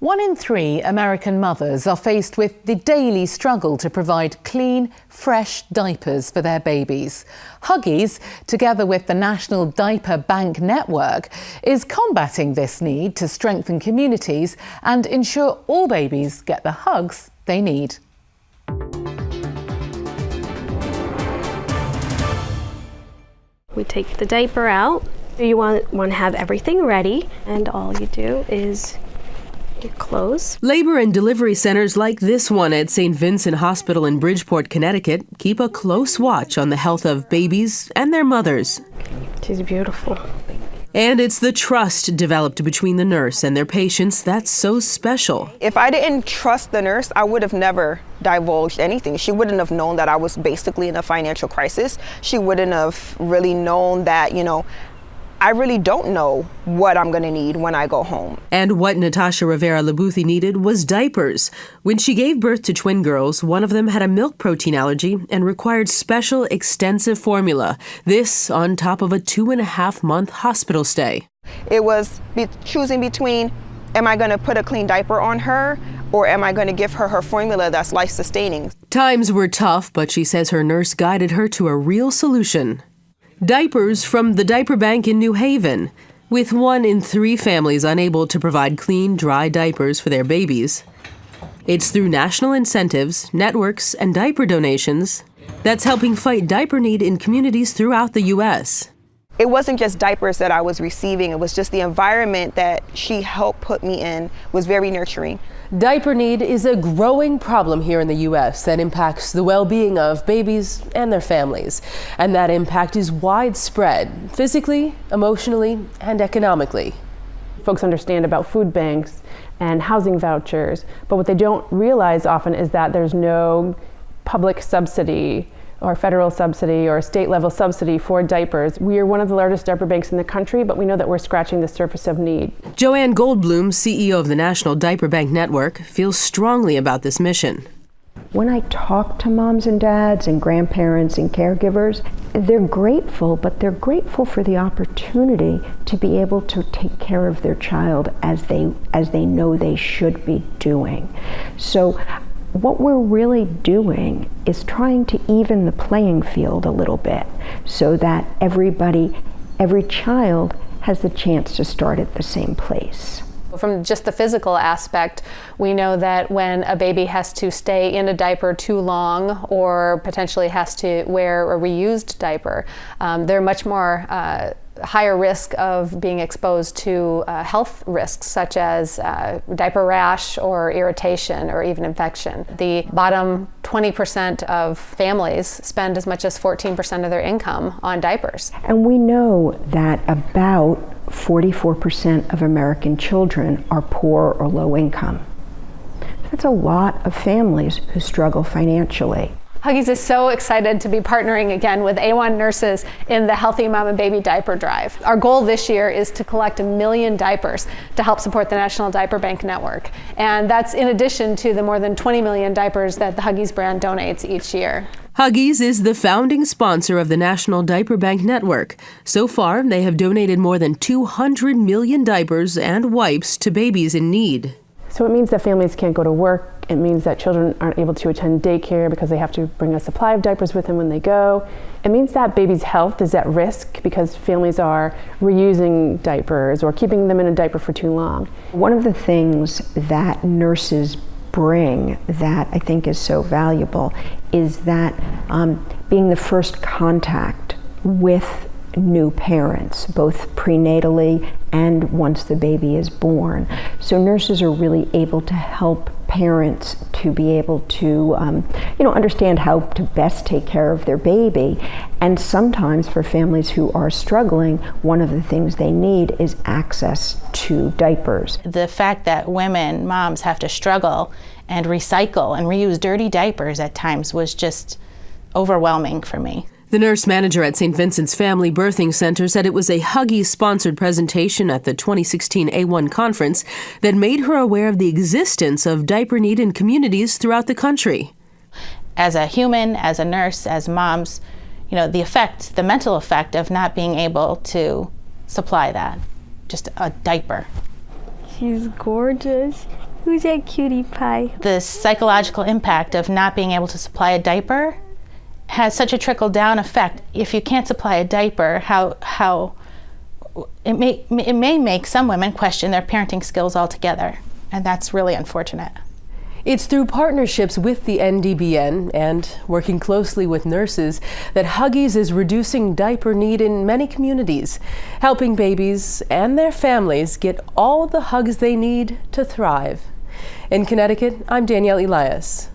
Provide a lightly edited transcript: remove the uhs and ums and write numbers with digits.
1 in 3 American mothers are faced with the daily struggle to provide clean, fresh diapers for their babies. Huggies, together with the National Diaper Bank Network, is combating this need to strengthen communities and ensure all babies get the hugs they need. We take the diaper out. You want to have everything ready, and all you do is you close. Labor and delivery centers like this one at St. Vincent Hospital in Bridgeport, Connecticut, keep a close watch on the health of babies and their mothers. She's beautiful. And it's the trust developed between the nurse and their patients that's so special. If I didn't trust the nurse, I would have never divulged anything. She wouldn't have known that I was basically in a financial crisis. She wouldn't have really known that, I really don't know what I'm going to need when I go home. And what Natasha Rivera-Labuthi needed was diapers. When she gave birth to twin girls, one of them had a milk protein allergy and required special, extensive formula. This on top of a 2.5-month hospital stay. It was choosing between, am I going to put a clean diaper on her, or am I going to give her her formula that's life-sustaining? Times were tough, but she says her nurse guided her to a real solution. Diapers from the Diaper Bank in New Haven. With 1 in 3 families unable to provide clean, dry diapers for their babies. It's through national incentives, networks, and diaper donations that's helping fight diaper need in communities throughout the U.S. It wasn't just diapers that I was receiving, it was just the environment that she helped put me in was very nurturing. Diaper need is a growing problem here in the U.S. that impacts the well-being of babies and their families. And that impact is widespread, physically, emotionally, and economically. Folks understand about food banks and housing vouchers, but what they don't realize often is that there's no public subsidy or federal subsidy or state level subsidy for diapers. We are one of the largest diaper banks in the country, but we know that we're scratching the surface of need. Joanne Goldblum, CEO of the National Diaper Bank Network, feels strongly about this mission. When I talk to moms and dads and grandparents and caregivers, they're grateful, but they're grateful for the opportunity to be able to take care of their child as they know they should be doing. So what we're really doing is trying to even the playing field a little bit so that every child has the chance to start at the same place. From just the physical aspect, we know that when a baby has to stay in a diaper too long or potentially has to wear a reused diaper, they're much more higher risk of being exposed to health risks such as diaper rash or irritation or even infection. The bottom 20% of families spend as much as 14% of their income on diapers. And we know that about 44% of American children are poor or low income. That's a lot of families who struggle financially. Huggies is so excited to be partnering again with AWHONN nurses in the Healthy Mom and Baby Diaper Drive. Our goal this year is to collect 1 million diapers to help support the National Diaper Bank Network. And that's in addition to the more than 20 million diapers that the Huggies brand donates each year. Huggies is the founding sponsor of the National Diaper Bank Network. So far, they have donated more than 200 million diapers and wipes to babies in need. So it means that families can't go to work. It means that children aren't able to attend daycare because they have to bring a supply of diapers with them when they go. It means that babies' health is at risk because families are reusing diapers or keeping them in a diaper for too long. One of the things that nurses bring that I think is so valuable is that being the first contact with new parents, both prenatally and once the baby is born. So nurses are really able to help parents to be able to understand how to best take care of their baby. And sometimes for families who are struggling, one of the things they need is access to diapers. The fact that women, moms, have to struggle and recycle and reuse dirty diapers at times was just overwhelming for me. The nurse manager at St. Vincent's Family Birthing Center said it was a Huggies-sponsored presentation at the 2016 AWHONN conference that made her aware of the existence of diaper need in communities throughout the country. As a human, as a nurse, as moms, the mental effect of not being able to supply that, just a diaper. She's gorgeous. Who's that cutie pie? The psychological impact of not being able to supply a diaper has such a trickle-down effect. If you can't supply a diaper, how it may make some women question their parenting skills altogether, and that's really unfortunate. It's through partnerships with the NDBN and working closely with nurses that Huggies is reducing diaper need in many communities, helping babies and their families get all the hugs they need to thrive. In Connecticut, I'm Danielle Elias.